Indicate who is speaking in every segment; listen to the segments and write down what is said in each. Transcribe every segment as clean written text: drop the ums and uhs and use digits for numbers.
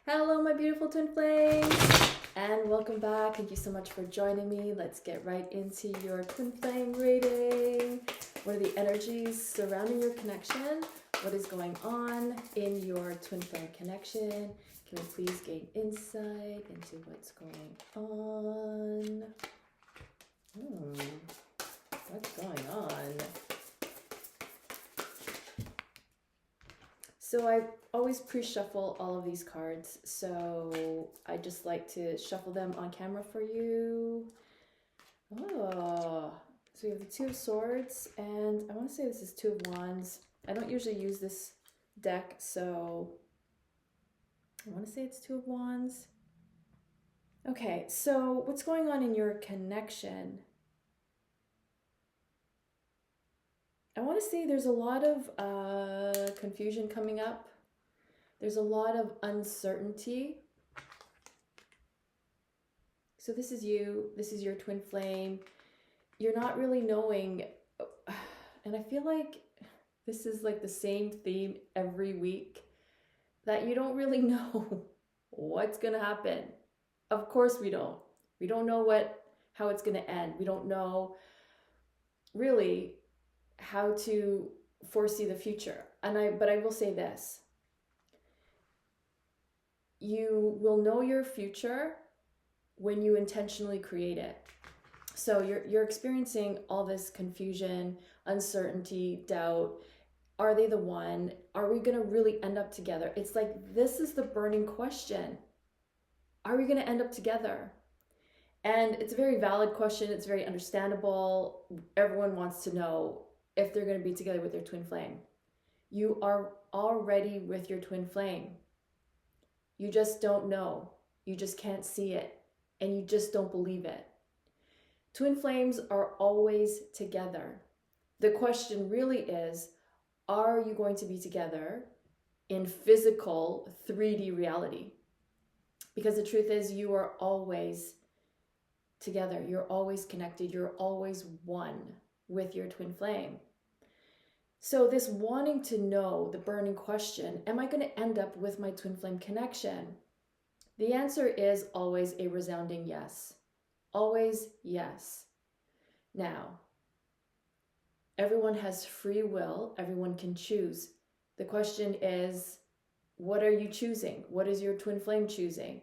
Speaker 1: Hello, my beautiful twin flames, and welcome back. Thank you so much for joining me. Let's get right into your twin flame reading. What are the energies surrounding your connection? What is going on in your twin flame connection? Can we please gain insight into what's going on? What's going on? So I always pre-shuffle all of these cards, so I just like to shuffle them on camera for you. Oh, so we have the Two of Swords, and I want to say this is Two of Wands. I don't usually use this deck, so I want to say it's Two of Wands. Okay, so what's going on in your connection? I want to say there's a lot of confusion coming up. There's a lot of uncertainty. So this is you. This is your twin flame. You're not really knowing. And I feel like this is like the same theme every week. That you don't really know what's going to happen. Of course we don't. We don't know how it's going to end. We don't know really how to foresee the future. But I will say this. You will know your future when you intentionally create it. So you're experiencing all this confusion, uncertainty, doubt. Are they the one? Are we going to really end up together? It's like, this is the burning question. Are we going to end up together? And it's a very valid question. It's very understandable. Everyone wants to know if they're going to be together with their twin flame. You are already with your twin flame. You just don't know. You just can't see it. And you just don't believe it. Twin flames are always together. The question really is, are you going to be together in physical 3D reality? Because the truth is, you are always together. You're always connected. You're always one with your twin flame. So this wanting to know, the burning question, am I going to end up with my twin flame connection? The answer is always a resounding yes. Always yes. Now, everyone has free will. Everyone can choose. The question is, what are you choosing? What is your twin flame choosing?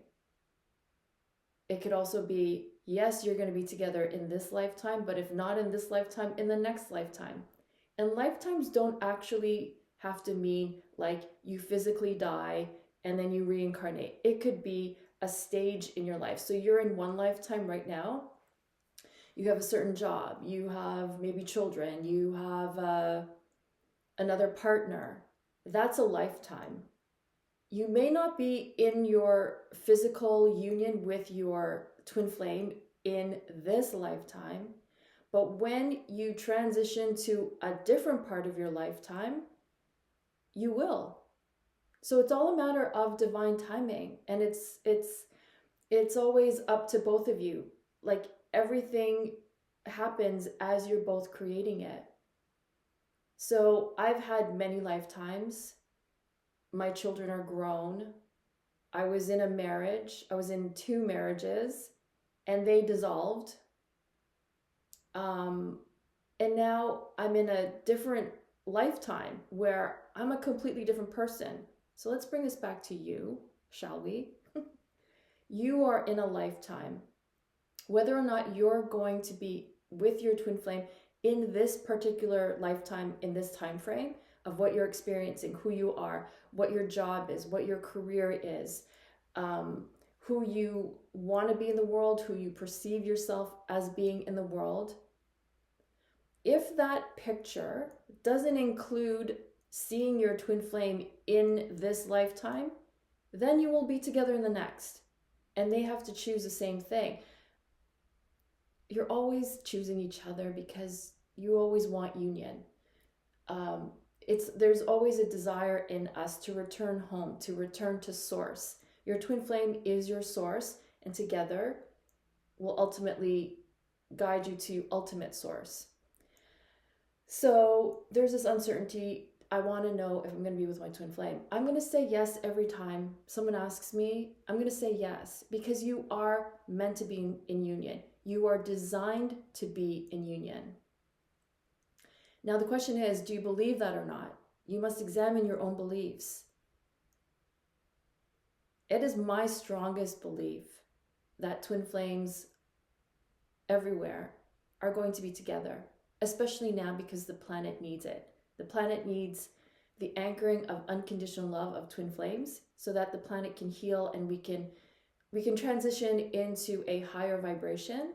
Speaker 1: It could also be, yes, you're going to be together in this lifetime, but if not in this lifetime, in the next lifetime. And lifetimes don't actually have to mean like you physically die and then you reincarnate. It could be a stage in your life. So you're in one lifetime right now. You have a certain job. You have maybe children. You have another partner. That's a lifetime. You may not be in your physical union with your twin flame in this lifetime, but when you transition to a different part of your lifetime, you will. So it's all a matter of divine timing, and it's always up to both of you. Like, everything happens as you're both creating it. So I've had many lifetimes. My children are grown. I was in a marriage. I was in 2 marriages, and they dissolved. And now I'm in a different lifetime where I'm a completely different person. So let's bring this back to you, shall we? You are in a lifetime. Whether or not you're going to be with your twin flame in this particular lifetime, in this time frame of what you're experiencing, who you are, what your job is, what your career is, who you want to be in the world, who you perceive yourself as being in the world. If that picture doesn't include seeing your twin flame in this lifetime, then you will be together in the next. And they have to choose the same thing. You're always choosing each other because you always want union. There's always a desire in us to return home, to return to source. Your twin flame is your source, and together will ultimately guide you to ultimate source. So there's this uncertainty. I want to know if I'm going to be with my twin flame. I'm going to say yes every time someone asks me. I'm going to say yes, because you are meant to be in union. You are designed to be in union. Now the question is, do you believe that or not? You must examine your own beliefs. It is my strongest belief that twin flames everywhere are going to be together, especially now because the planet needs it. The planet needs the anchoring of unconditional love of twin flames so that the planet can heal and we can transition into a higher vibration.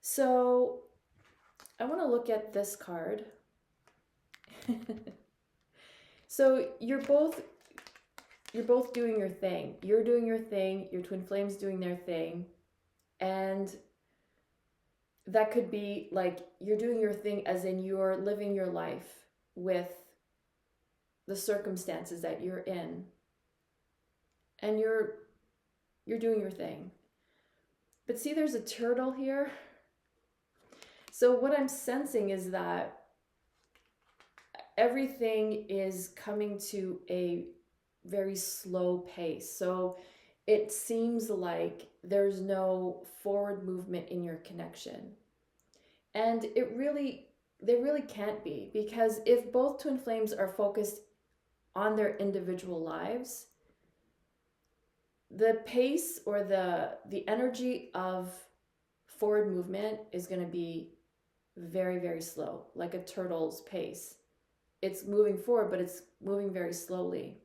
Speaker 1: So I want to look at this card. So you're both doing your thing. You're doing your thing, your twin flames doing their thing. And that could be like you're doing your thing as in you're living your life with the circumstances that you're in. And you're doing your thing. But see, there's a turtle here. So what I'm sensing is that everything is coming to a very slow pace. So it seems like there's no forward movement in your connection. And they really can't be, because if both twin flames are focused on their individual lives, the pace or the energy of forward movement is going to be very, very slow, like a turtle's pace. It's moving forward, but it's moving very slowly.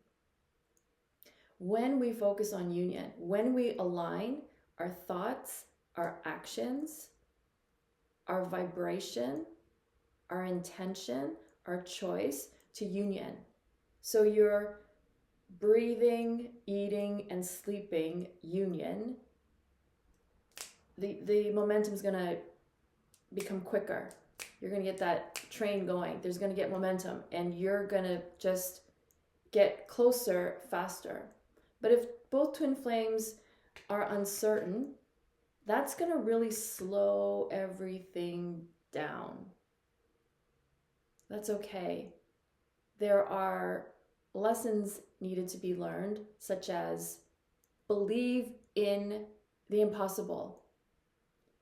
Speaker 1: When we focus on union, when we align our thoughts, our actions, our vibration, our intention, our choice to union. So you're breathing, eating, and sleeping union. The momentum is going to become quicker. You're going to get that train going. There's going to get momentum, and you're going to just get closer faster. But if both twin flames are uncertain, that's going to really slow everything down. That's okay. There are lessons needed to be learned, such as believe in the impossible.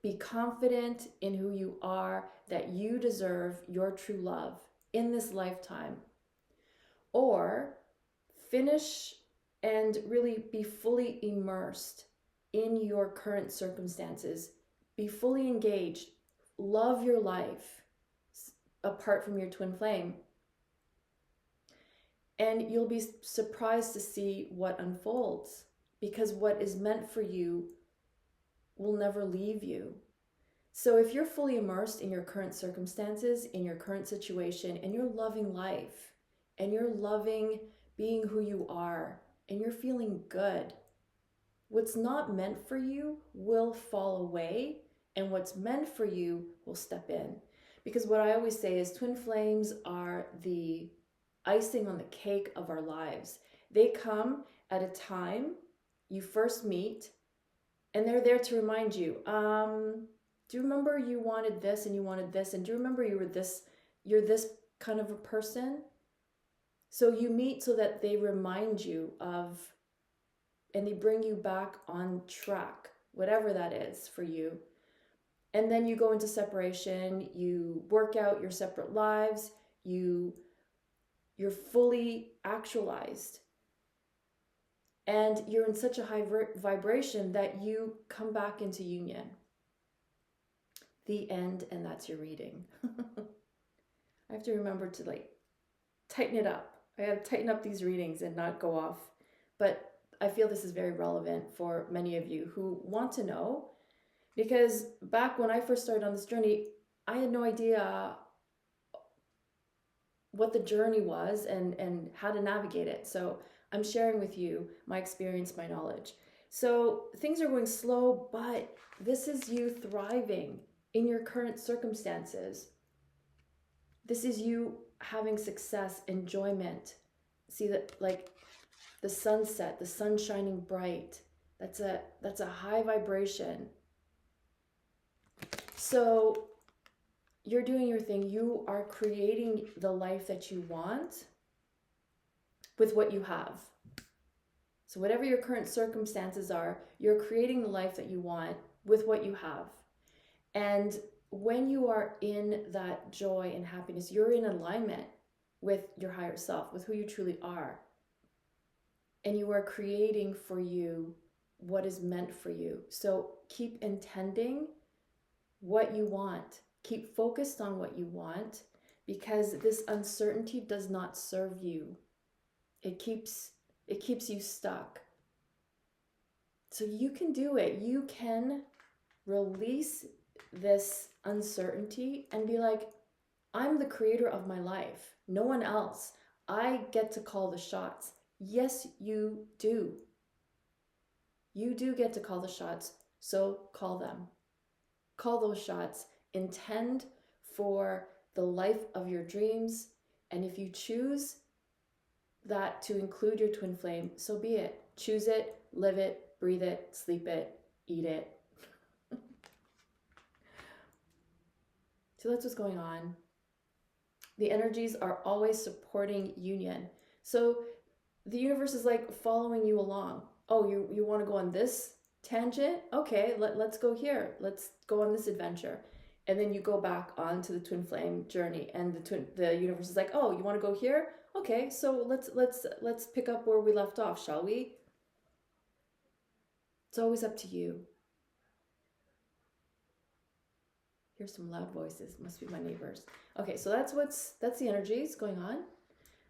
Speaker 1: Be confident in who you are, that you deserve your true love in this lifetime. Or finish and really be fully immersed in your current circumstances. Be fully engaged. Love your life apart from your twin flame. And you'll be surprised to see what unfolds, because what is meant for you will never leave you. So if you're fully immersed in your current circumstances, in your current situation, and you're loving life, and you're loving being who you are, and you're feeling good, what's not meant for you will fall away, and what's meant for you will step in. Because what I always say is twin flames are the icing on the cake of our lives. They come at a time you first meet, and they're there to remind you, do you remember you wanted this and you wanted this? And do you remember you're this kind of a person? So you meet so that they remind you of, and they bring you back on track, whatever that is for you. And then you go into separation, you work out your separate lives, you're fully actualized. And you're in such a high vibration that you come back into union. The end, and that's your reading. I have to remember to tighten it up. I got to tighten up these readings and not go off. But I feel this is very relevant for many of you who want to know, because back when I first started on this journey, I had no idea what the journey was and how to navigate it. So I'm sharing with you my experience, my knowledge. So things are going slow, but this is you thriving in your current circumstances. This is you having success, enjoyment. See that, like the sunset, the sun shining bright. That's a high vibration. So you're doing your thing. You are creating the life that you want. with what you have. So whatever your current circumstances are, you're creating the life that you want with what you have. And when you are in that joy and happiness, you're in alignment with your higher self, with who you truly are. And you are creating for you what is meant for you. So keep intending what you want. Keep focused on what you want, because this uncertainty does not serve you. It keeps you stuck. So you can do it. You can release this uncertainty and be like, I'm the creator of my life. No one else. I get to call the shots. Yes, you do. You do get to call the shots. So call them. Call those shots. Intend for the life of your dreams. And if you choose that to include your twin flame, so be it. Choose it, live it, breathe it, sleep it, eat it. So that's what's going on. The energies are always supporting union. So the universe is like following you along. Oh, you want to go on this tangent? Okay, let's go here. Let's go on this adventure. And then you go back onto the twin flame journey, and the universe is like, oh, you want to go here? Okay, so let's pick up where we left off, shall we? It's always up to you. Here's some loud voices. Must be my neighbors. Okay, so that's the energies going on.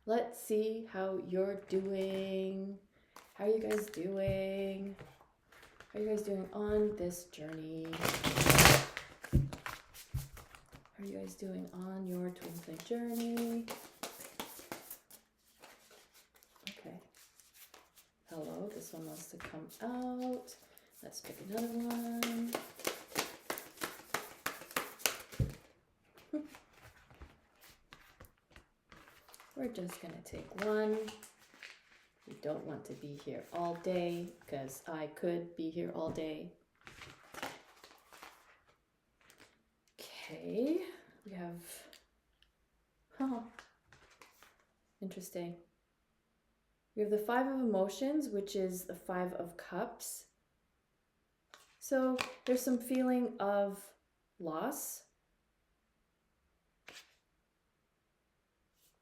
Speaker 1: Let's see how you're doing. How are you guys doing? How are you guys doing on this journey? How are you guys doing on your twin flame journey? Okay. Hello, this one wants to come out. Let's pick another one. We're just going to take one. We don't want to be here all day, because I could be here all day. Okay, we have, interesting. We have the 5 of emotions, which is the 5 of cups. So there's some feeling of loss.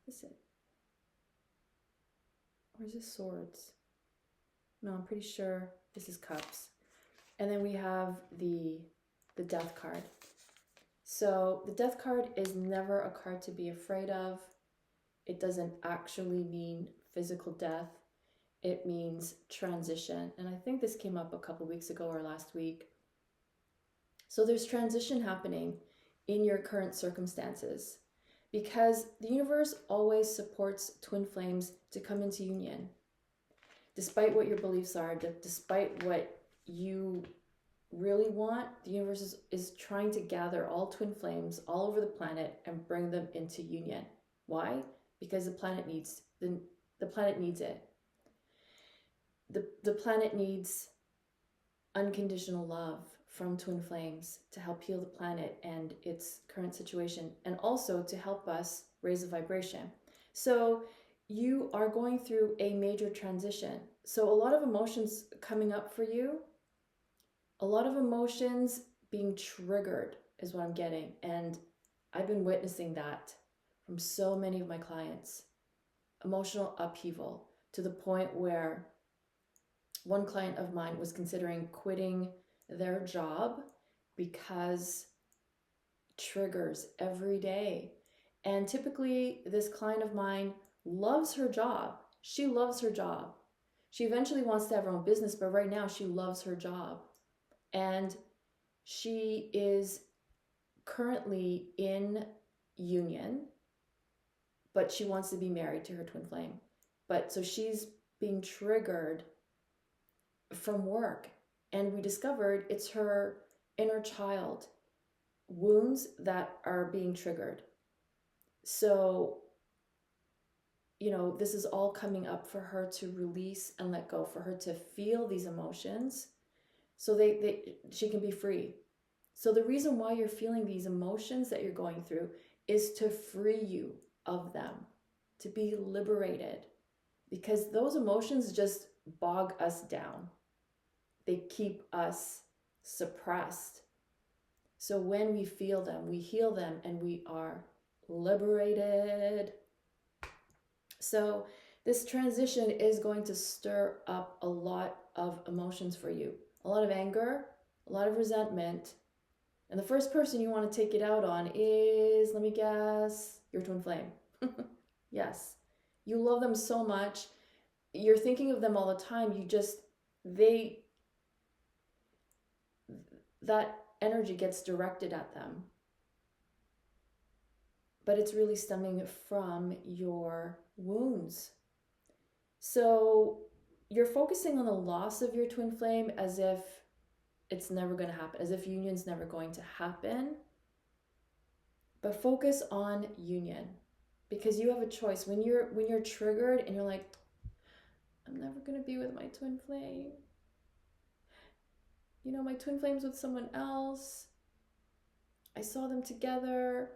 Speaker 1: Is it? Or is this swords? No, I'm pretty sure this is cups. And then we have the death card. So the death card is never a card to be afraid of. It doesn't actually mean physical death. It means transition. And I think this came up a couple weeks ago or last week. So there's transition happening in your current circumstances, because the universe always supports twin flames to come into union. Despite what your beliefs are, despite what you really want, the universe is trying to gather all twin flames all over the planet and bring them into union. Why? Because the planet needs the planet needs it. The planet needs unconditional love from twin flames to help heal the planet and its current situation, and also to help us raise the vibration. So you are going through a major transition. So a lot of emotions coming up for you, a lot of emotions being triggered is what I'm getting. And I've been witnessing that from so many of my clients. Emotional upheaval to the point where one client of mine was considering quitting their job because triggers every day. And typically this client of mine loves her job. She loves her job. She eventually wants to have her own business, but right now she loves her job. And she is currently in union, but she wants to be married to her twin flame. But so she's being triggered from work. And we discovered it's her inner child wounds that are being triggered. So, this is all coming up for her to release and let go, for her to feel these emotions so she can be free. So the reason why you're feeling these emotions that you're going through is to free you of them, to be liberated. because those emotions just bog us down. They keep us suppressed. So when we feel them, we heal them, and we are liberated. So this transition is going to stir up a lot of emotions for you. A lot of anger, a lot of resentment. And the first person you want to take it out on is, let me guess, your twin flame. Yes. You love them so much. You're thinking of them all the time. That energy gets directed at them. But it's really stemming from your wounds. So you're focusing on the loss of your twin flame as if it's never going to happen, as if union's never going to happen. But focus on union, because you have a choice. When you're triggered and you're like, I'm never going to be with my twin flame. You know, my twin flame's with someone else. I saw them together.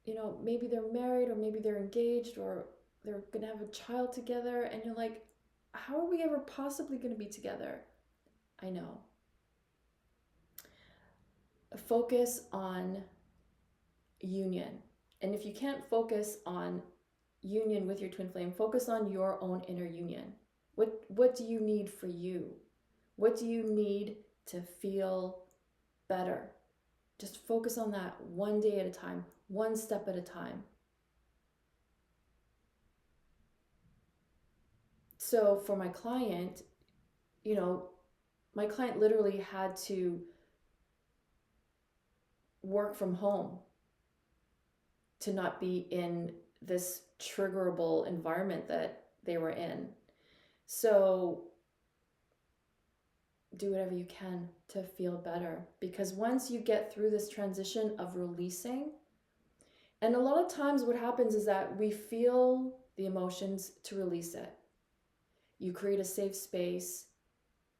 Speaker 1: You know, maybe they're married, or maybe they're engaged, or they're going to have a child together. And you're like, how are we ever possibly going to be together? I know. Focus on union. And if you can't focus on union with your twin flame, focus on your own inner union. What do you need for you? What do you need to feel better? Just focus on that one day at a time, one step at a time. So for my client, you know, my client literally had to work from home to not be in this triggerable environment that they were in. So do whatever you can to feel better, because once you get through this transition of releasing, and a lot of times what happens is that we feel the emotions to release it. You create a safe space,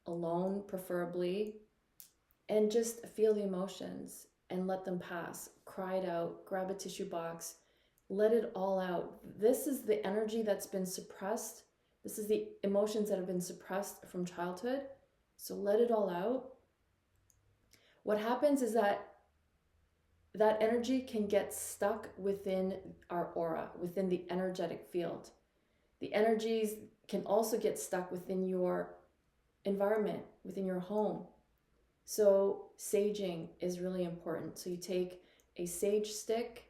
Speaker 1: alone preferably, and just feel the emotions and let them pass. Cry it out, grab a tissue box, let it all out. This is the energy that's been suppressed. This is the emotions that have been suppressed from childhood. So let it all out. What happens is that energy can get stuck within our aura, within the energetic field. The energies can also get stuck within your environment, within your home. So saging is really important. So you take a sage stick,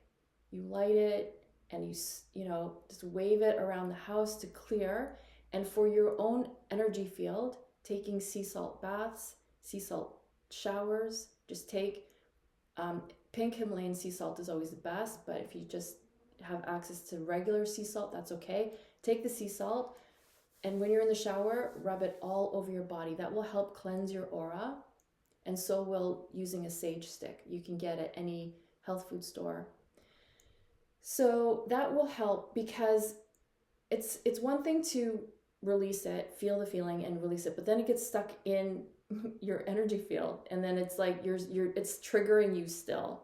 Speaker 1: you light it, and you just wave it around the house to clear. And for your own energy field, taking sea salt baths, sea salt showers, just take pink Himalayan sea salt is always the best, but if you just have access to regular sea salt, that's okay. Take the sea salt, and when you're in the shower, rub it all over your body. That will help cleanse your aura, and so will using a sage stick. You can get at any health food store. So that will help, because it's one thing to release it, feel the feeling and release it, but then it gets stuck in your energy field, and then it's like it's triggering you still.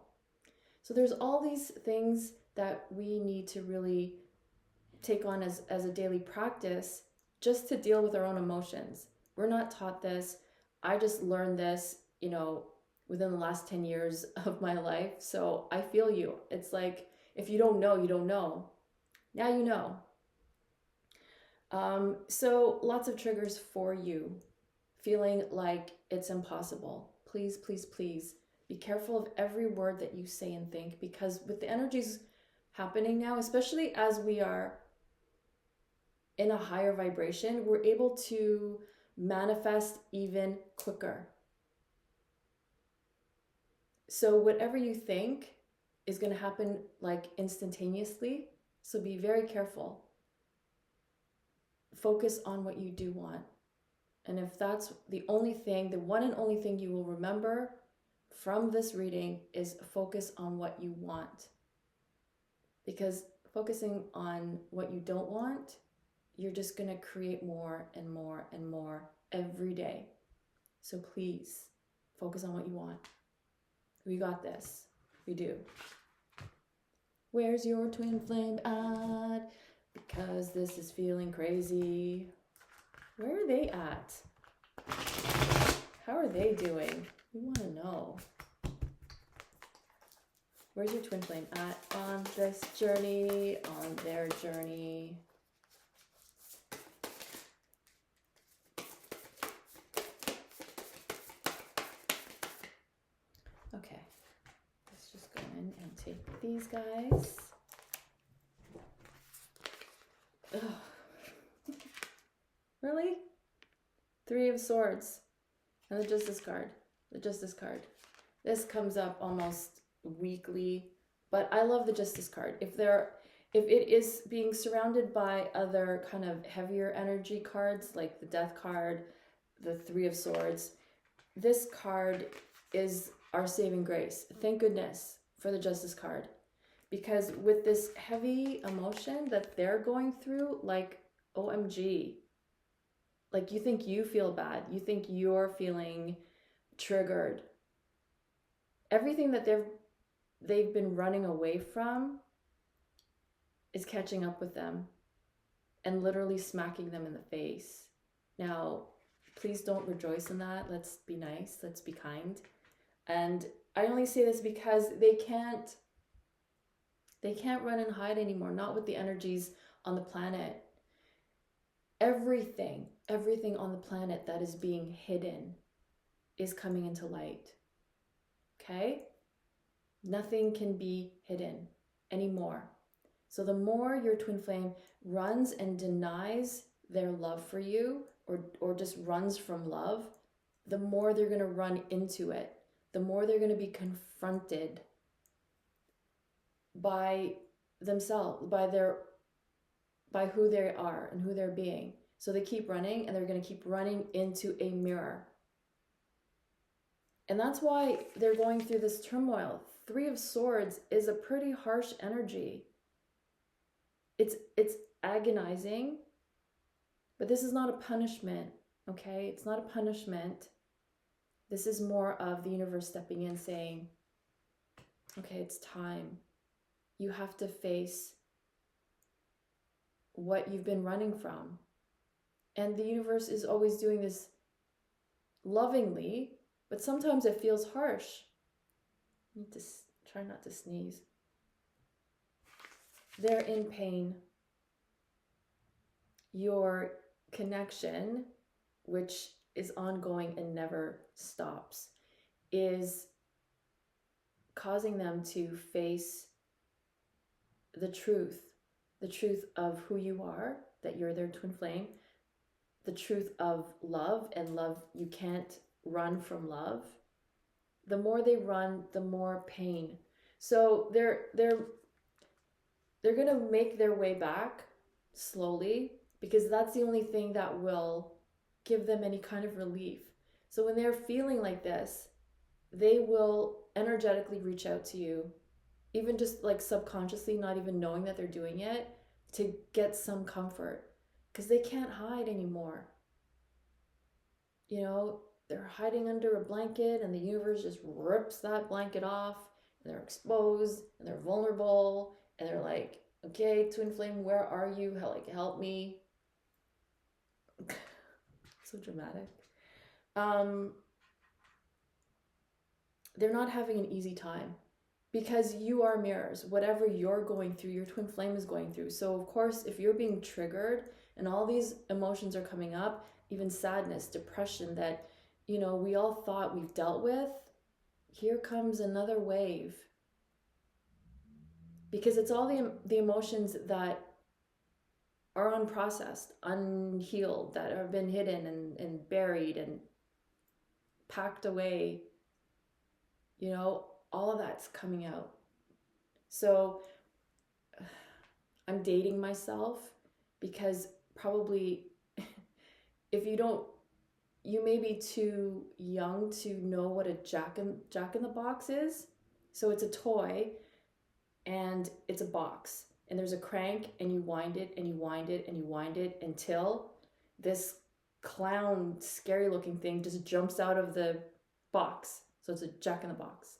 Speaker 1: So there's all these things that we need to really take on as a daily practice, just to deal with our own emotions. We're not taught this. I just learned this, within the last 10 years of my life. So I feel you. It's like, if you don't know, you don't know. Now you know. So lots of triggers for you. Feeling like it's impossible. Please, please, please be careful of every word that you say and think, because with the energies happening now, especially as we are in a higher vibration, we're able to manifest even quicker. So whatever you think is going to happen like instantaneously. So be very careful. Focus on what you do want. And if that's the only thing, the one and only thing you will remember from this reading is focus on what you want. Because focusing on what you don't want, you're just going to create more and more and more every day. So please focus on what you want. We got this. We do. Where's your twin flame at? because this is feeling crazy. Where are they at? How are they doing? We want to know. Where's your twin flame at on this journey, on their journey? Okay, let's just go in and take these guys. Ugh. Really? Three of Swords. And the Justice card. The Justice card. This comes up almost weekly, but I love the Justice card. If it is being surrounded by other kind of heavier energy cards, like the Death card, the Three of Swords, this card is our saving grace. Thank goodness for the Justice card. Because with this heavy emotion that they're going through, like, OMG, like, you think you feel bad. You think you're feeling triggered. Everything that they've been running away from is catching up with them and literally smacking them in the face. Now, please don't rejoice in that. Let's be nice. Let's be kind. And I only say this because they can't run and hide anymore. Not with the energies on the planet. Everything on the planet that is being hidden is coming into light. Okay? Nothing can be hidden anymore. So the more your twin flame runs and denies their love for you, or just runs from love, the more they're going to run into it. The more they're going to be confronted by themselves, by who they are and who they're being. So they keep running, and they're going to keep running into a mirror. And that's why they're going through this turmoil. Three of Swords is a pretty harsh energy. It's agonizing, but this is not a punishment, okay? It's not a punishment. This is more of the universe stepping in saying, okay, it's time. You have to face what you've been running from. And the universe is always doing this lovingly, but sometimes it feels harsh. I need to try not to sneeze. They're in pain. Your connection, which is ongoing and never stops, is causing them to face the truth of who you are, that you're their twin flame, the truth of love, and love, you can't run from love. The more they run, the more pain. So they're going to make their way back slowly, because that's the only thing that will give them any kind of relief. So when they're feeling like this, they will energetically reach out to you, even just like subconsciously, not even knowing that they're doing it, to get some comfort, because they can't hide anymore. You know, they're hiding under a blanket, and the universe just rips that blanket off, and they're exposed, and they're vulnerable, and they're like, okay, twin flame, where are you? Help me. So dramatic. They're not having an easy time, because you are mirrors. Whatever you're going through, your twin flame is going through. So of course, if you're being triggered and all these emotions are coming up, even sadness, depression, that, you know, we all thought we've dealt with, here comes another wave. Because it's all the emotions that are unprocessed, unhealed, that have been hidden and buried and packed away. You know, all of that's coming out. So I'm dating myself, because probably if you may be too young to know what a jack in the box is. So it's a toy, and it's a box, and there's a crank, and you wind it and you wind it and you wind it until this clown, scary looking thing just jumps out of the box. So it's a jack in the box.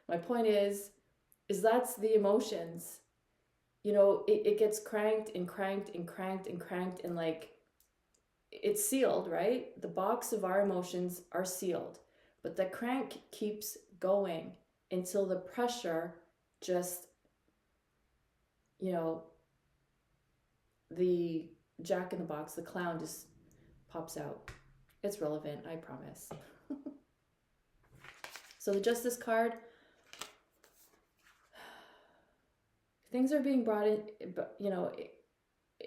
Speaker 1: My point is that's the emotions. you know, it gets cranked and cranked and cranked and cranked, and like, it's sealed, right? The box of our emotions are sealed, but the crank keeps going until the pressure just, you know, the jack in the box, the clown just pops out. It's relevant, I promise. So the Justice card, things are being brought in, you know,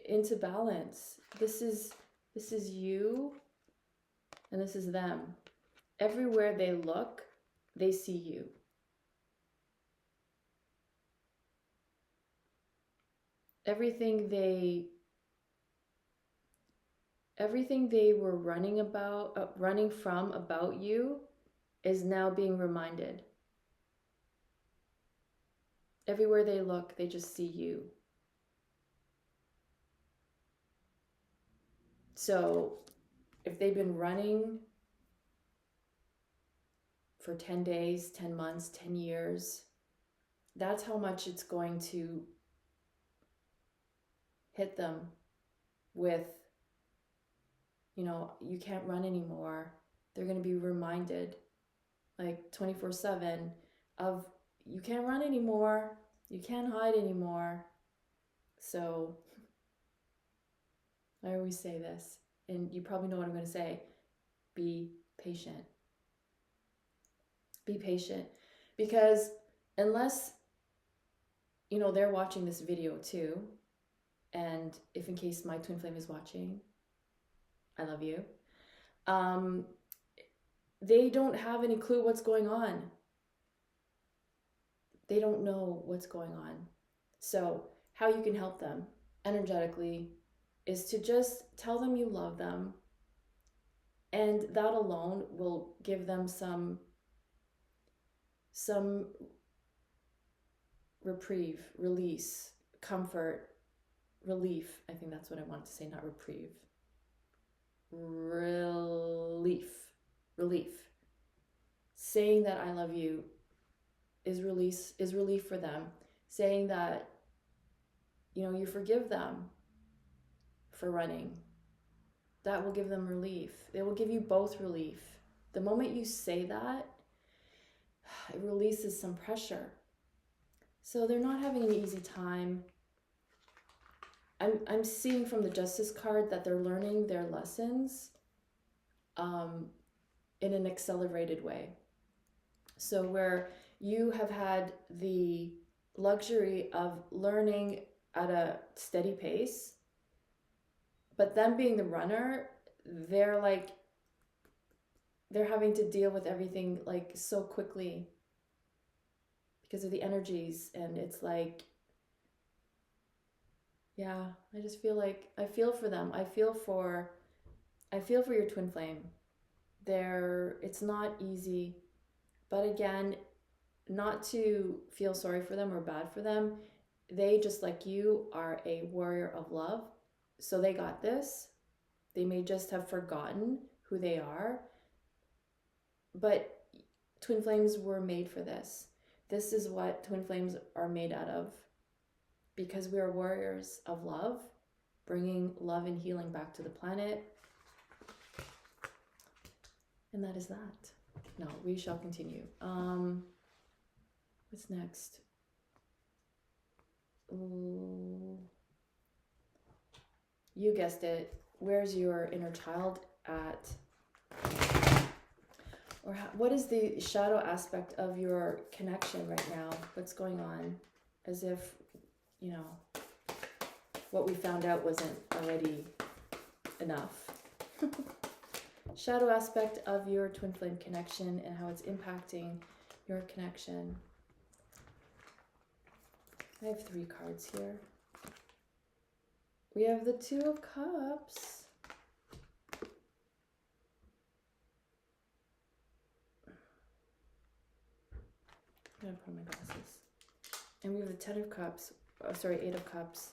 Speaker 1: into balance. This is you, and this is them. Everywhere they look, they see you. Everything they were running from about you is now being reminded. Everywhere they look, they just see you. So if they've been running for 10 days, 10 months, 10 years, that's how much it's going to hit them with, you know, you can't run anymore. They're going to be reminded like 24/7 of, you can't run anymore. You can't hide anymore. So I always say this, and you probably know what I'm going to say. Be patient. Be patient, because unless, you know, they're watching this video too, and if in case my twin flame is watching, I love you. They don't have any clue what's going on. They don't know what's going on. So how you can help them energetically is to just tell them you love them, and that alone will give them some reprieve, release, comfort, relief. I think that's what I wanted to say, not reprieve. Relief. Saying that I love you is relief for them. Saying that, you know, you forgive them for running, that will give them relief. It will give you both relief. The moment you say that, it releases some pressure. So they're not having an easy time. I'm seeing from the Justice card that they're learning their lessons in an accelerated way. So where you have had the luxury of learning at a steady pace, but them being the runner, they're having to deal with everything like so quickly because of the energies. And it's like, yeah, I just feel like, I feel for them. I feel for your twin flame. It's not easy, but again, not to feel sorry for them or bad for them. They, just like you, are a warrior of love. So they got this. They may just have forgotten who they are, but twin flames were made for this. This is what twin flames are made out of, because we are warriors of love, bringing love and healing back to the planet. And that is that. No, we shall continue. What's next? Ooh. You guessed it. Where's your inner child at? Or what is the shadow aspect of your connection right now? What's going on? As if, you know, what we found out wasn't already enough. Shadow aspect of your twin flame connection and how it's impacting your connection. I have 3 cards here. We have the 2 of Cups. I'm gonna put on my glasses. And we have the 10 of Cups, 8 of Cups.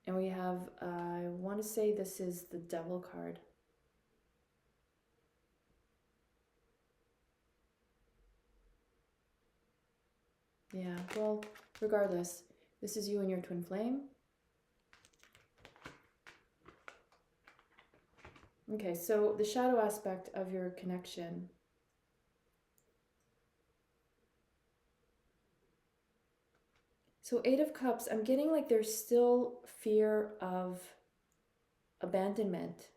Speaker 1: And we have, I want to say this is the Devil card. Yeah, well, regardless, This is you and your twin flame. Okay, so the shadow aspect of your connection. So 8 of Cups, I'm getting like there's still fear of abandonment.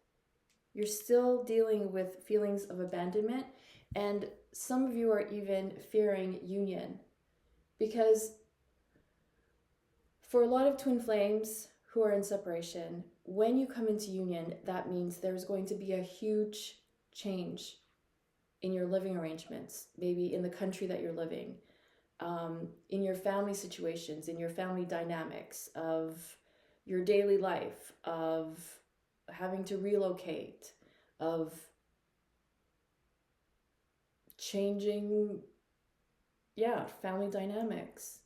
Speaker 1: You're still dealing with feelings of abandonment, and some of you are even fearing union, because for a lot of twin flames who are in separation, when you come into union, that means there's going to be a huge change in your living arrangements, maybe in the country that you're living, in your family situations, in your family dynamics, of your daily life, of having to relocate, of changing, family dynamics.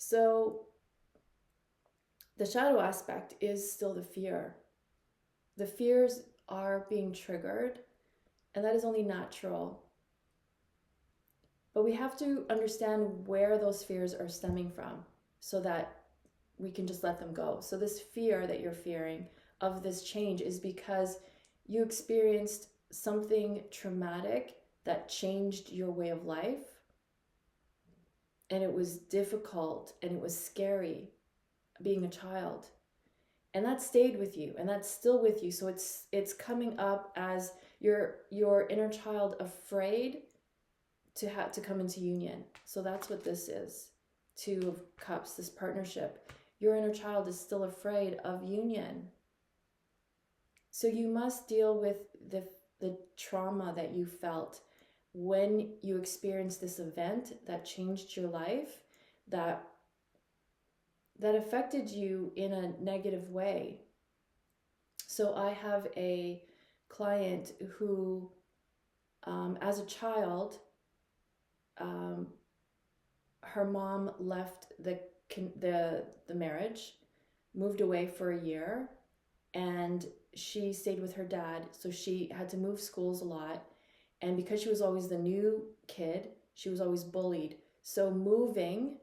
Speaker 1: So the shadow aspect is still the fear. The fears are being triggered, and that is only natural. But we have to understand where those fears are stemming from so that we can just let them go. So this fear that you're fearing of this change is because you experienced something traumatic that changed your way of life, and it was difficult and it was scary being a child, and that stayed with you, and that's still with you. So it's coming up as your inner child afraid to come into union. So that's what this is. 2 of Cups, this partnership. Your inner child is still afraid of union. So you must deal with the trauma that you felt when you experienced this event that changed your life, that affected you in a negative way. So I have a client who, as a child, her mom left the marriage, moved away for a year, and she stayed with her dad. So she had to move schools a lot, and because she was always the new kid, she was always bullied. So moving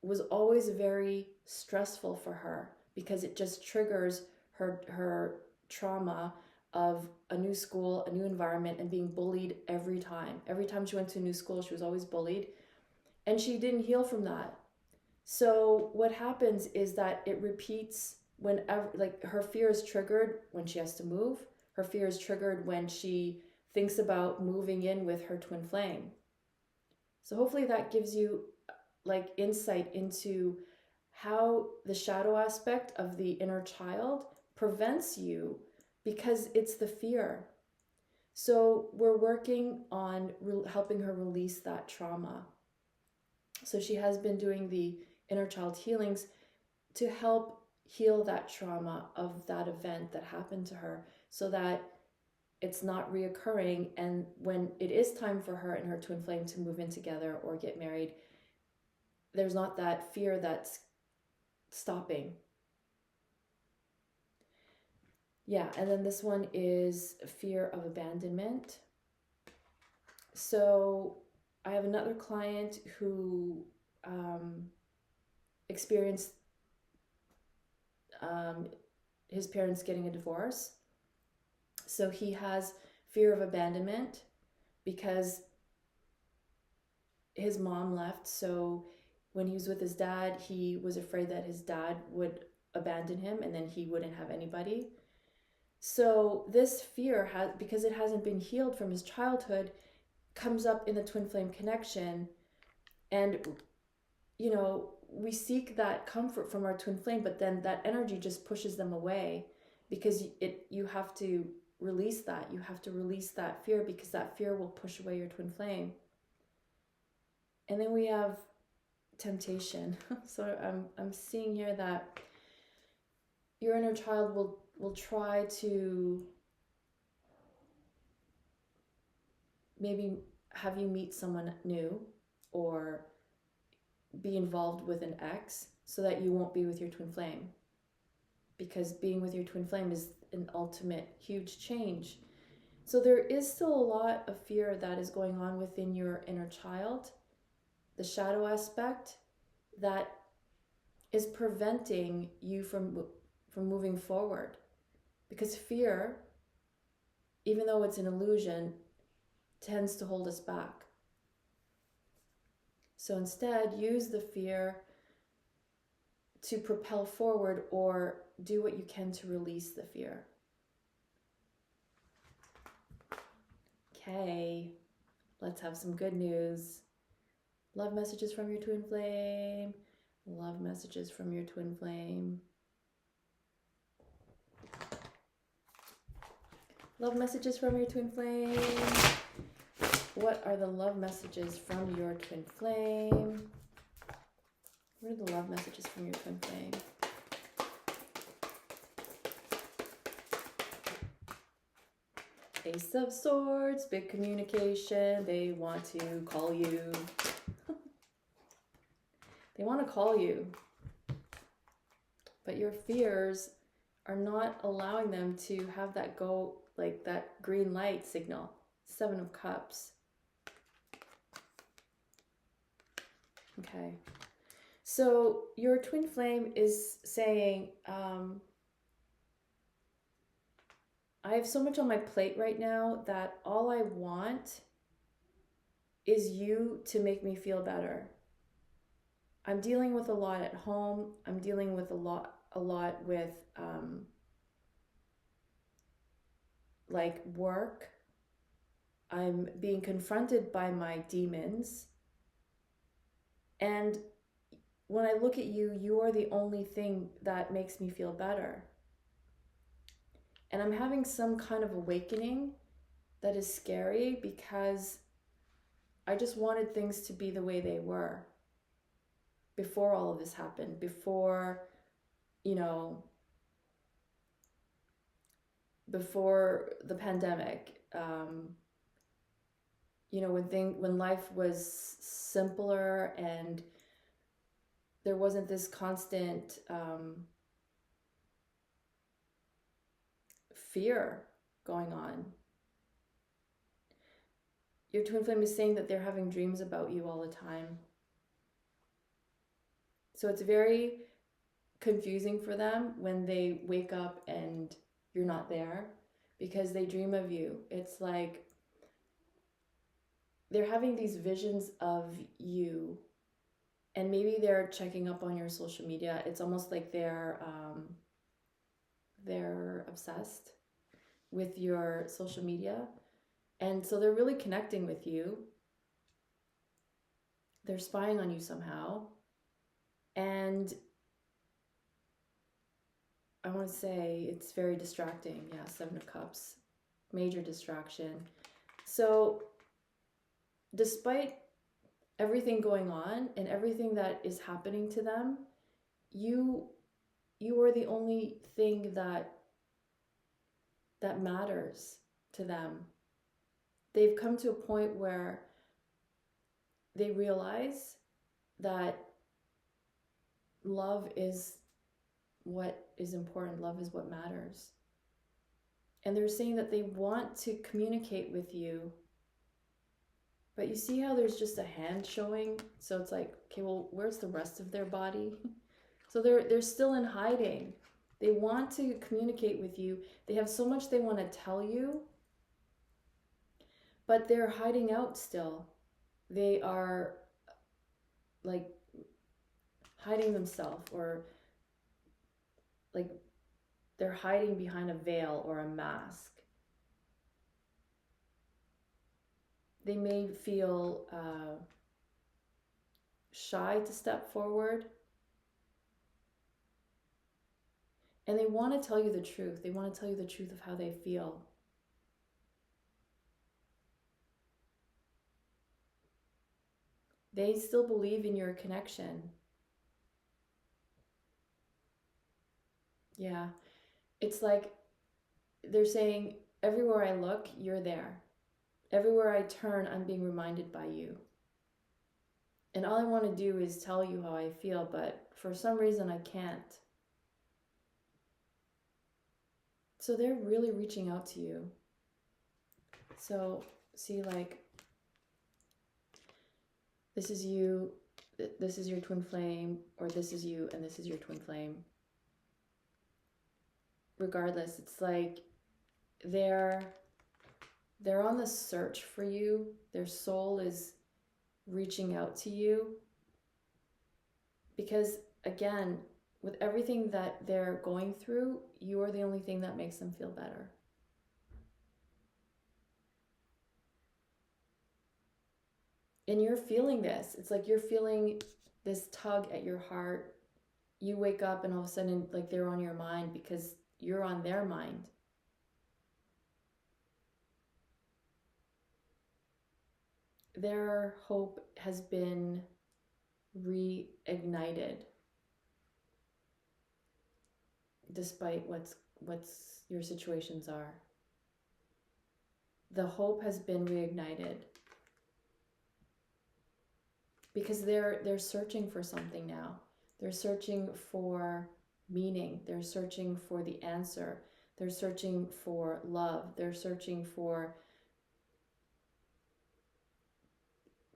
Speaker 1: was always very stressful for her, because it just triggers her trauma of a new school, a new environment, and being bullied every time. Every time she went to a new school, she was always bullied, and she didn't heal from that. So what happens is that it repeats whenever, like, her fear is triggered when she has to move. Her fear is triggered when she thinks about moving in with her twin flame. So hopefully that gives you like insight into how the shadow aspect of the inner child prevents you, because it's the fear. So we're working on helping her release that trauma. So she has been doing the Innerchild healings to help heal that trauma of that event that happened to her, so that it's not reoccurring. And when it is time for her and her twin flame to move in together or get married, there's not that fear that's stopping. Yeah, and then this one is fear of abandonment. So I have another client who experienced his parents getting a divorce. So he has fear of abandonment because his mom left. So when he was with his dad, he was afraid that his dad would abandon him and then he wouldn't have anybody. So this fear, because it hasn't been healed from his childhood, comes up in the twin flame connection. And, you know, we seek that comfort from our twin flame, but then that energy just pushes them away, because you have to release that. You have to release that fear, because that fear will push away your twin flame. And then we have temptation. So I'm seeing here that your inner child will try to maybe have you meet someone new or be involved with an ex, so that you won't be with your twin flame, because being with your twin flame is an ultimate huge change. So there is still a lot of fear that is going on within your inner child, the shadow aspect that is preventing you from moving forward. Because fear, even though it's an illusion, tends to hold us back. So instead, use the fear to propel forward, or do what you can to release the fear. Okay, let's have some good news. Love messages from your twin flame. Love messages from your twin flame. Love messages from your twin flame. What are the love messages from your twin flame? What are the love messages from your twin flame? Ace of Swords, big communication. They want to call you. They want to call you. But your fears are not allowing them to have that go, like that green light signal. Seven of Cups. Okay. So your twin flame is saying, I have so much on my plate right now that all I want is you to make me feel better. I'm dealing with a lot at home. I'm dealing with a lot with like work. I'm being confronted by my demons. And when I look at you, you are the only thing that makes me feel better. And I'm having some kind of awakening that is scary, because I just wanted things to be the way they were before all of this happened, before, you know, before the pandemic, you know, when life was simpler and there wasn't this constant fear going on. Your twin flame is saying that they're having dreams about you all the time. So it's very confusing for them when they wake up and you're not there, because they dream of you. It's like they're having these visions of you, and maybe they're checking up on your social media. It's almost like they're obsessed with your social media. And so they're really connecting with you. They're spying on you somehow. And I want to say it's very distracting. Yeah, Seven of Cups. Major distraction. So despite everything going on and everything that is happening to them, you are the only thing that matters to them. They've come to a point where they realize that love is what is important. Love is what matters. And they're saying that they want to communicate with you. But you see how there's just a hand showing? So it's like, okay, well, where's the rest of their body? So they're still in hiding. They want to communicate with you. They have so much they want to tell you, but they're hiding out still. They are like hiding themselves, or like they're hiding behind a veil or a mask. They may feel shy to step forward. And they want to tell you the truth. They want to tell you the truth of how they feel. They still believe in your connection. Yeah. It's like they're saying, everywhere I look, you're there. Everywhere I turn, I'm being reminded by you. And all I want to do is tell you how I feel, but for some reason I can't. So they're really reaching out to you. So see, like, This is you, this is your twin flame, or this is you and this is your twin flame. Regardless, it's like they're on the search for you. Their soul is reaching out to you because, again, with everything that they're going through, you are the only thing that makes them feel better. And you're feeling this. It's like you're feeling this tug at your heart. You wake up and all of a sudden, like, they're on your mind because you're on their mind. Their hope has been reignited despite what's your situations are. The hope has been reignited because they're searching for something now. They're searching for meaning. They're searching for the answer. They're searching for love. They're searching for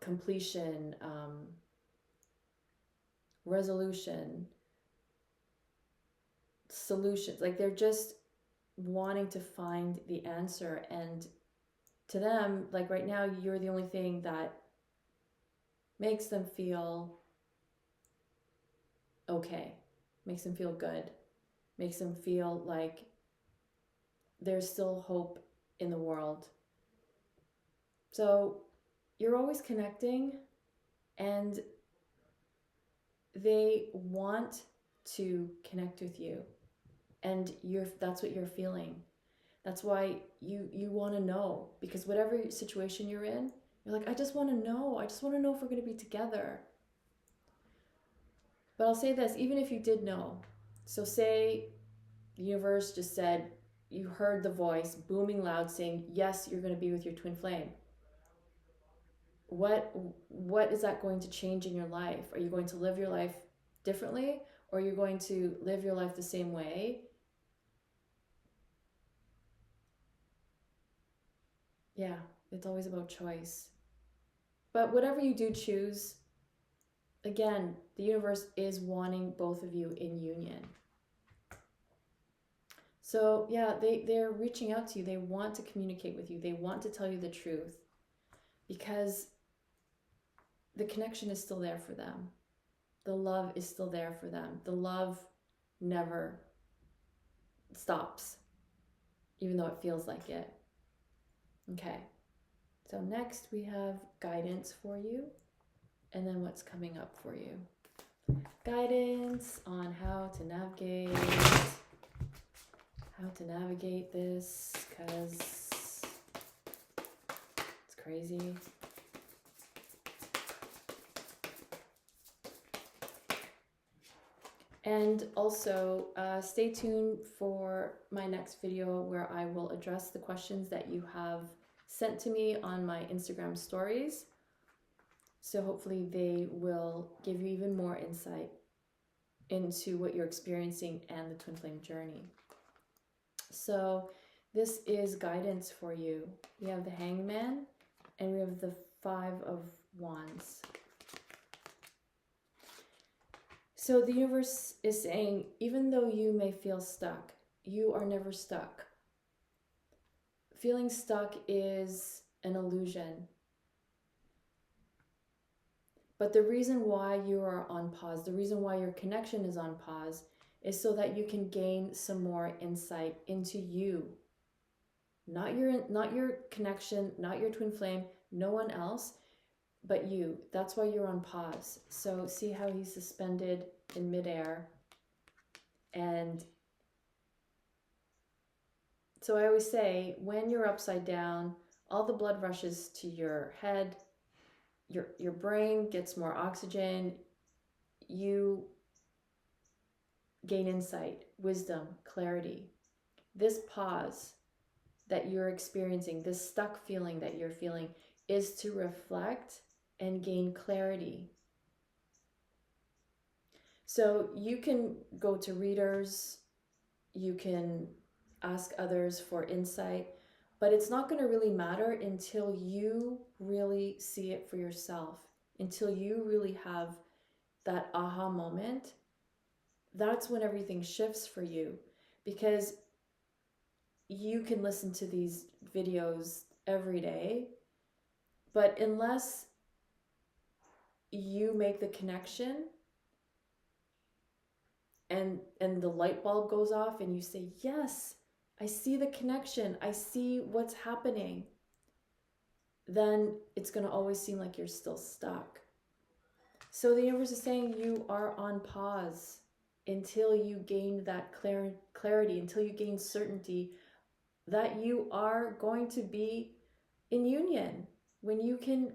Speaker 1: completion, resolution, solutions. Like, they're just wanting to find the answer. And to them, like, right now, you're the only thing that makes them feel okay, makes them feel good, makes them feel like there's still hope in the world. So you're always connecting, and they want to connect with you, and that's what you're feeling. That's why you want to know, because whatever situation you're in, you're like, I just want to know if we're going to be together. But I'll say this, even if you did know, so say the universe just said, you heard the voice booming loud saying, yes, you're going to be with your twin flame. What is that going to change in your life? Are you going to live your life differently, or are you going to live your life the same way? Yeah, it's always about choice. But whatever you do choose, again, the universe is wanting both of you in union. So yeah, they're reaching out to you. They want to communicate with you. They want to tell you the truth because the connection is still there for them. The love is still there for them. The love never stops, even though it feels like it. Okay, so next we have guidance for you, and then what's coming up for you. Guidance on how to navigate this, because it's crazy. And also stay tuned for my next video where I will address the questions that you have sent to me on my Instagram stories. So hopefully they will give you even more insight into what you're experiencing and the twin flame journey. So this is guidance for you. We have the Hangman and we have the Five of Wands. So the universe is saying, even though you may feel stuck, you are never stuck. Feeling stuck is an illusion. But the reason why you are on pause, the reason why your connection is on pause, is so that you can gain some more insight into you. Not your connection, not your twin flame, no one else, but you. That's why you're on pause. So see how he's suspended in midair. And so I always say, when you're upside down, all the blood rushes to your head, your brain gets more oxygen, you gain insight, wisdom, clarity. This pause that you're experiencing, this stuck feeling that you're feeling, is to reflect and gain clarity. So you can go to readers, you can ask others for insight, but it's not going to really matter until you really see it for yourself. until you really have that aha moment, that's when everything shifts for you. Because you can listen to these videos every day, but unless you make the connection and the light bulb goes off and you say, yes, I see the connection, I see what's happening, then it's going to always seem like you're still stuck. So the universe is saying you are on pause until you gain that clarity, until you gain certainty that you are going to be in union. When you can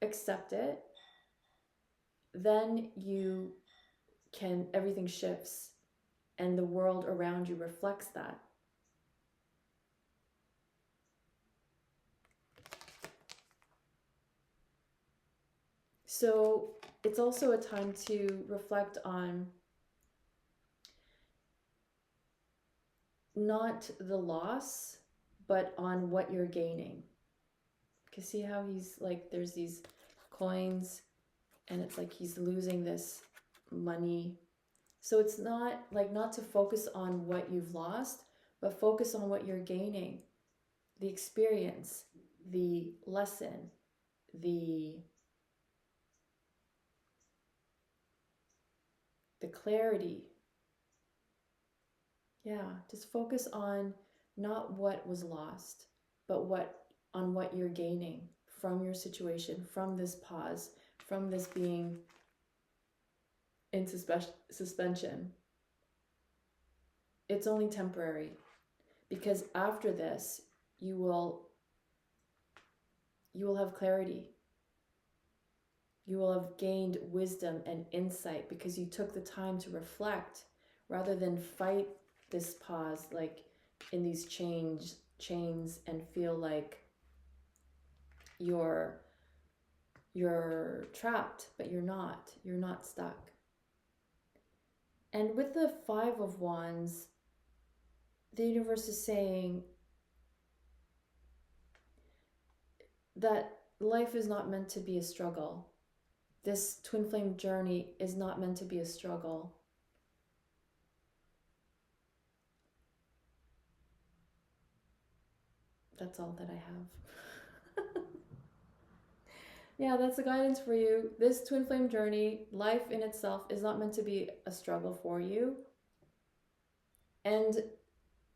Speaker 1: accept it, then everything shifts and the world around you reflects that. So it's also a time to reflect on not the loss, but on what you're gaining. Because see how he's like, there's these coins and it's like he's losing this money. So it's not to focus on what you've lost, but focus on what you're gaining. The experience, the lesson, the clarity. Yeah, just focus on not what was lost, but on what you're gaining from your situation, from this pause, from this being in suspension. It's only temporary, because after this, you will have clarity. You will have gained wisdom and insight because you took the time to reflect rather than fight this pause like in these chains and feel like you're trapped, but you're not stuck. And with the 5 of Wands, the universe is saying that life is not meant to be a struggle. This twin flame journey is not meant to be a struggle. That's all that I have. Yeah, that's the guidance for you. This twin flame journey, life in itself, is not meant to be a struggle for you. And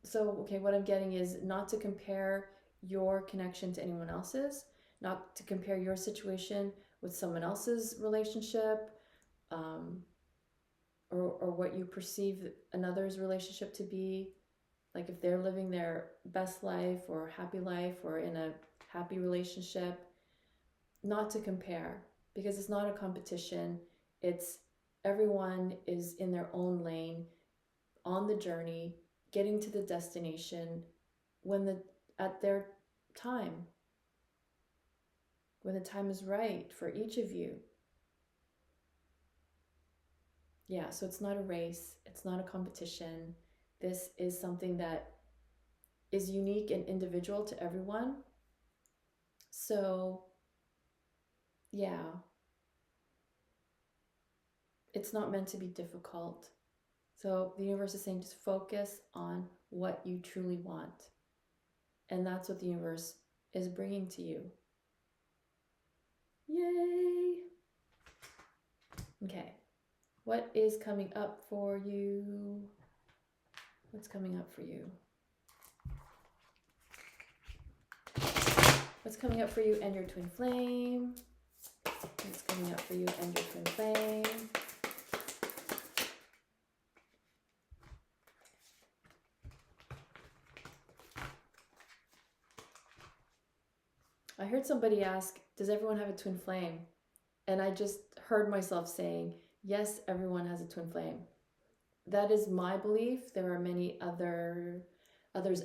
Speaker 1: so, okay, what I'm getting is not to compare your connection to anyone else's, not to compare your situation with someone else's relationship, or what you perceive another's relationship to be. Like if they're living their best life or happy life or in a happy relationship, not to compare, because it's not a competition. It's everyone is in their own lane, on the journey, getting to the destination at their time, when the time is right for each of you. Yeah, so it's not a race, it's not a competition. This is something that is unique and individual to everyone. So, yeah, it's not meant to be difficult. So the universe is saying just focus on what you truly want. And that's what the universe is bringing to you. Yay! Okay, what is coming up for you? What's coming up for you? What's coming up for you and your twin flame? What's coming up for you and your twin flame? I heard somebody ask, does everyone have a twin flame? And I just heard myself saying, yes, everyone has a twin flame. That is my belief. There are many others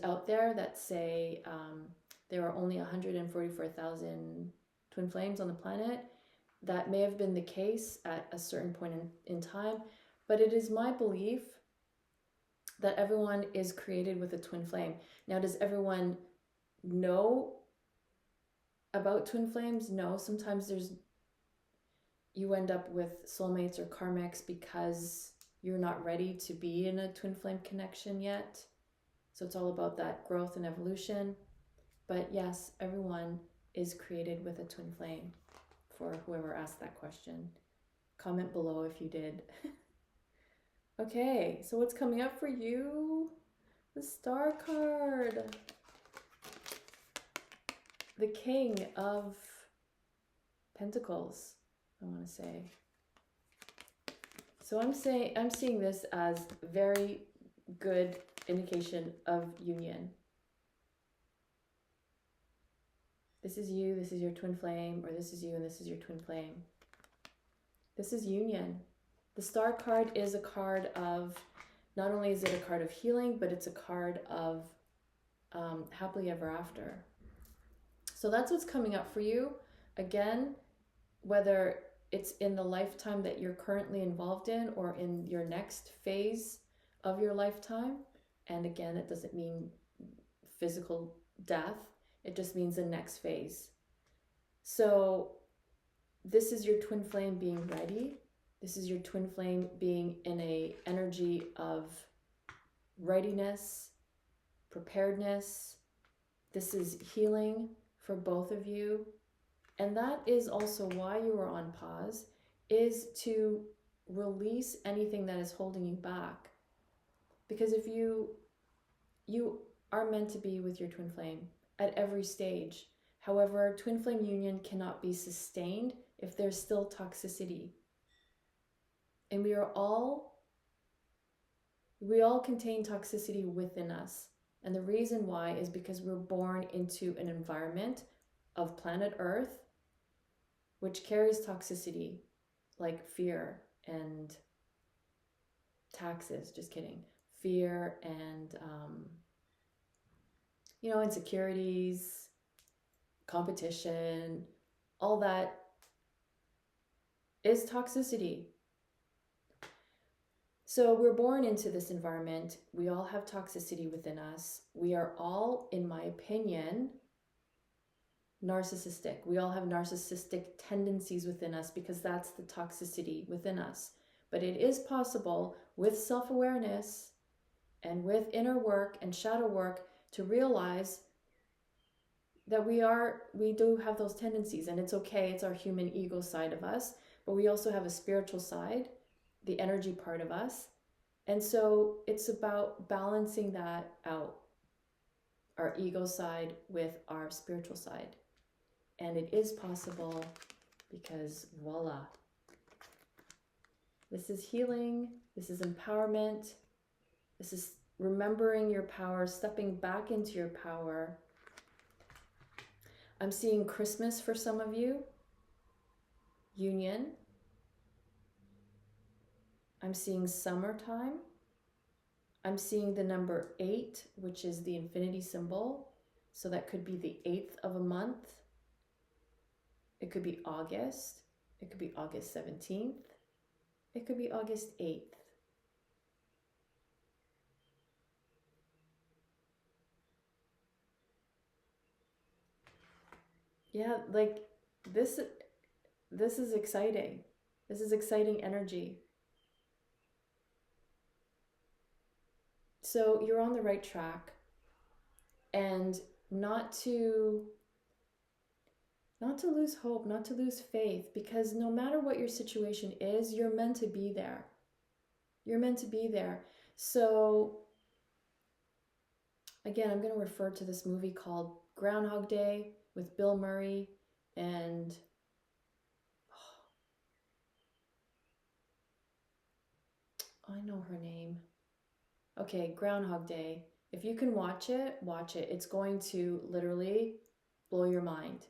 Speaker 1: out there that say there are only 144,000 twin flames on the planet. That may have been the case at a certain point in time, but it is my belief that everyone is created with a twin flame. Now, does everyone know about twin flames? No, sometimes you end up with soulmates or karmics because you're not ready to be in a twin flame connection yet. So it's all about that growth and evolution. But yes, everyone is created with a twin flame, for whoever asked that question. Comment below if you did. Okay, so what's coming up for you? The Star card. The King of Pentacles, I want to say. So I'm seeing this as very good indication of union. This is you, this is your twin flame, or this is you and this is your twin flame. This is union. The Star card is a card of, not only is it a card of healing, but it's a card of happily ever after. So that's what's coming up for you. Again, whether it's in the lifetime that you're currently involved in or in your next phase of your lifetime. And again, it doesn't mean physical death. It just means the next phase. So this is your twin flame being ready. This is your twin flame being in a energy of readiness, preparedness. This is healing for both of you. And that is also why you are on pause, is to release anything that is holding you back. Because if you are meant to be with your twin flame at every stage. However, twin flame union cannot be sustained if there's still toxicity. And we all contain toxicity within us. And the reason why is because we're born into an environment of planet Earth, which carries toxicity like fear and taxes, just kidding. Fear and, insecurities, competition, all that is toxicity. So we're born into this environment. We all have toxicity within us. We are all, in my opinion, narcissistic. We all have narcissistic tendencies within us because that's the toxicity within us. But it is possible with self-awareness and with inner work and shadow work to realize that we do have those tendencies, and it's okay. It's our human ego side of us, but we also have a spiritual side, the energy part of us. And so it's about balancing that out, our ego side with our spiritual side. And it is possible because voila. This is healing. This is empowerment. This is remembering your power, stepping back into your power. I'm seeing Christmas for some of you. Union. I'm seeing summertime. I'm seeing the number 8, which is the infinity symbol. So that could be the 8th of a month. It could be August. It could be August 17th. It could be August 8th. Yeah, like this is exciting. This is exciting energy. So you're on the right track, and not to lose hope, not to lose faith, because no matter what your situation is, you're meant to be there. You're meant to be there. So again, I'm going to refer to this movie called Groundhog Day with Bill Murray and I know her name. Okay, Groundhog Day. If you can watch it, watch it. It's going to literally blow your mind.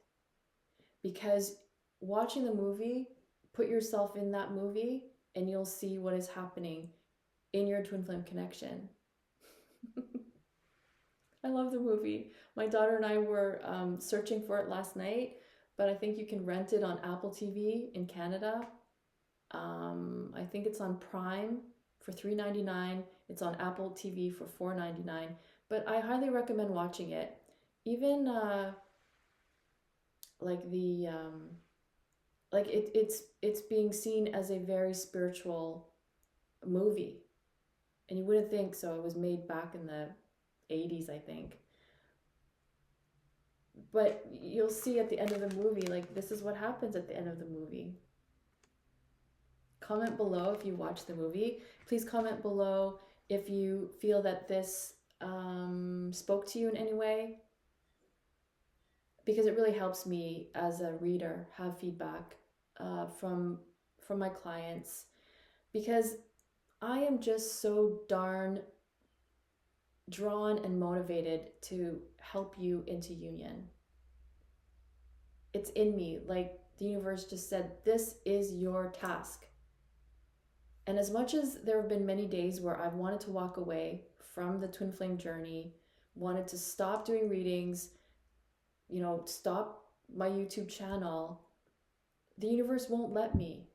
Speaker 1: Because watching the movie, put yourself in that movie and you'll see what is happening in your twin flame connection. I love the movie. My daughter and I were searching for it last night, but I think you can rent it on Apple TV in Canada. I think it's on Prime for $3.99. It's on Apple TV for $4.99. But I highly recommend watching it. Even like like it's being seen as a very spiritual movie, and you wouldn't think so. It was made back in the 80s, I think. But you'll see at the end of the movie, like, this is what happens at the end of the movie. Comment below if you watch the movie. Please comment below if you feel that this spoke to you in any way, because it really helps me as a reader have feedback from my clients, because I am just so darn drawn and motivated to help you into union. It's in me. Like, the universe just said, this is your task. And as much as there have been many days where I've wanted to walk away from the twin flame journey, wanted to stop doing readings, you know, stop my YouTube channel, the universe won't let me.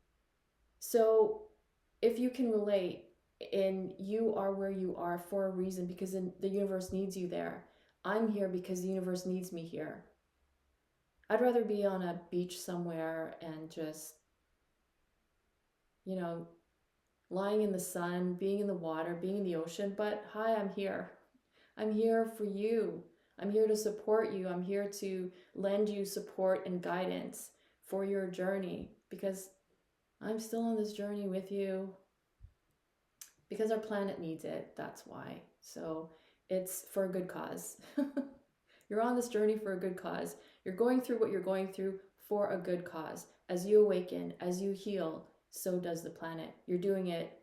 Speaker 1: So if you can relate, and you are where you are for a reason, because the universe needs you there. I'm here because the universe needs me here. I'd rather be on a beach somewhere and just, you know, lying in the sun, being in the water, being in the ocean, but hi, I'm here. I'm here for you. I'm here to support you. I'm here to lend you support and guidance for your journey, because I'm still on this journey with you, because our planet needs it. That's why. So it's for a good cause. You're on this journey for a good cause. You're going through what you're going through for a good cause. As you awaken, as you heal, so does the planet. You're doing it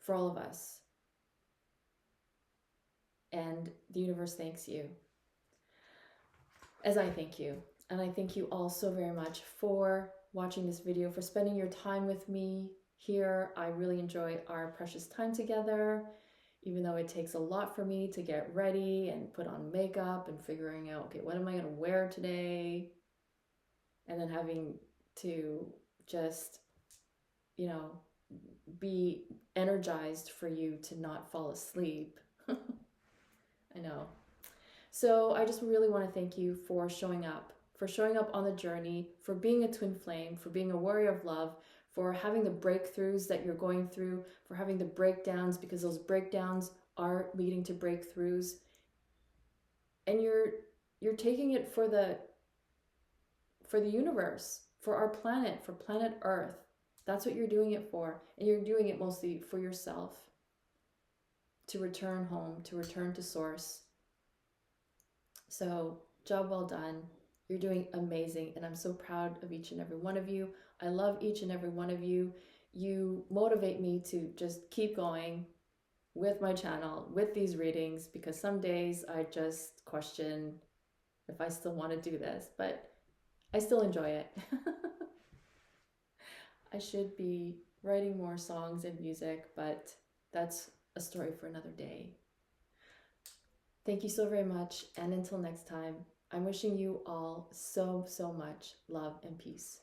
Speaker 1: for all of us. And the universe thanks you, as I thank you. And I thank you all so very much for watching this video, for spending your time with me here. I really enjoy our precious time together, even though it takes a lot for me to get ready and put on makeup and figuring out, okay, what am I going to wear today? And then having to just, you know, be energized for you to not fall asleep. I know. So I just really want to thank you for showing up on the journey, for being a twin flame, for being a warrior of love, for having the breakthroughs that you're going through, for having the breakdowns, because those breakdowns are leading to breakthroughs. And you're taking it for the universe, for our planet, for planet Earth. That's what you're doing it for. And you're doing it mostly for yourself, to return home, to return to source. So, job well done. You're doing amazing, and I'm so proud of each and every one of you. I love each and every one of you. You motivate me to just keep going with my channel, with these readings, because some days I just question if I still want to do this, but I still enjoy it. I should be writing more songs and music, but that's a story for another day. Thank you so very much, and until next time, I'm wishing you all so, so much love and peace.